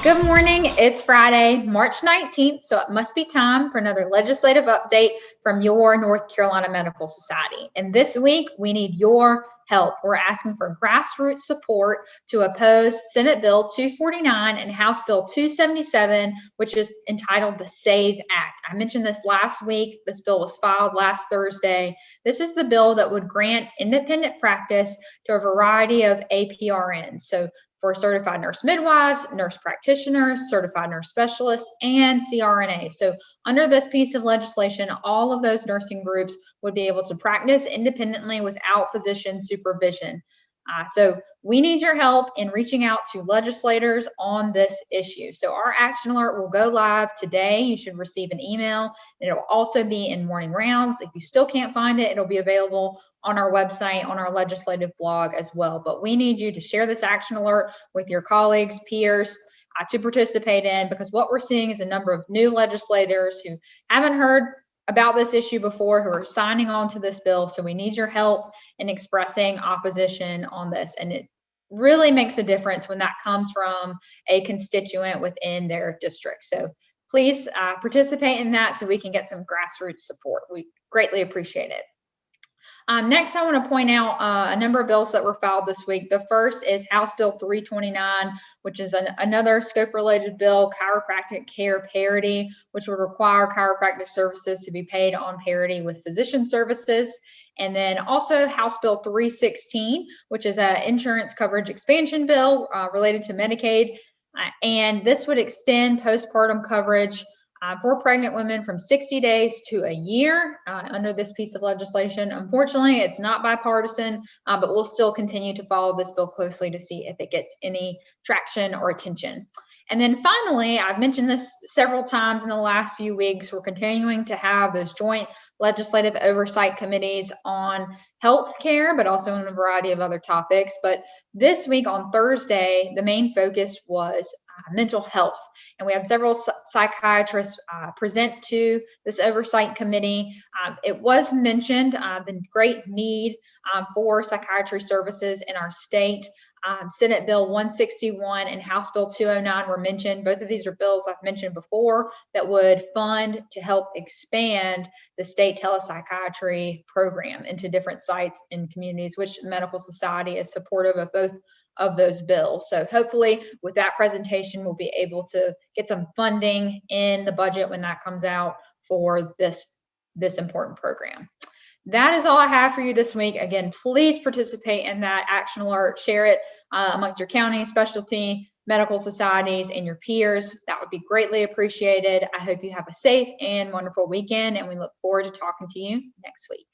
Good morning. It's Friday, March 19th, so it must be time for another legislative update from your North Carolina Medical Society. And this week, we need your help. We're asking for grassroots support to oppose Senate Bill 249 and House Bill 277, which is entitled the SAVE Act. I mentioned this last week. This bill was filed last Thursday. This is the bill that would grant independent practice to a variety of APRNs. So for certified nurse midwives, nurse practitioners, certified nurse specialists, and CRNA. So under this piece of legislation, all of those nursing groups would be able to practice independently without physician supervision. So we need your help in reaching out to legislators on this issue. So our action alert will go live today. You should receive an email. And it'll also be in morning rounds. If you still can't find it, it'll be available on our website, on our legislative blog as well. But we need you to share this action alert with your colleagues, peers, to participate in, because what we're seeing is a number of new legislators who haven't heard about this issue before, who are signing on to this bill. So we need your help in expressing opposition on this. And it really makes a difference when that comes from a constituent within their district. So please participate in that so we can get some grassroots support. We greatly appreciate it. Next, I want to point out a number of bills that were filed this week. The first is House Bill 329, which is another scope-related bill, chiropractic care parity, which would require chiropractic services to be paid on parity with physician services. And then also House Bill 316, which is an insurance coverage expansion bill related to Medicaid. And this would extend postpartum coverage for pregnant women from 60 days to a year under this piece of legislation. Unfortunately, it's not bipartisan, but we'll still continue to follow this bill closely to see if it gets any traction or attention. And then finally, I've mentioned this several times in the last few weeks, we're continuing to have those joint legislative oversight committees on healthcare, but also on a variety of other topics. But this week on Thursday, the main focus was mental health. And we had several psychiatrists present to this oversight committee. It was mentioned the great need for psychiatry services in our state. Senate Bill 161 and House Bill 209 were mentioned. Both of these are bills I've mentioned before that would fund to help expand the state telepsychiatry program into different sites and communities, which the Medical Society is supportive of both of those bills. So hopefully with that presentation, we'll be able to get some funding in the budget when that comes out for this important program. That is all I have for you this week. Again, please participate in that action alert, share it amongst your county, specialty, medical societies, and your peers. That would be greatly appreciated. I hope you have a safe and wonderful weekend, and we look forward to talking to you next week.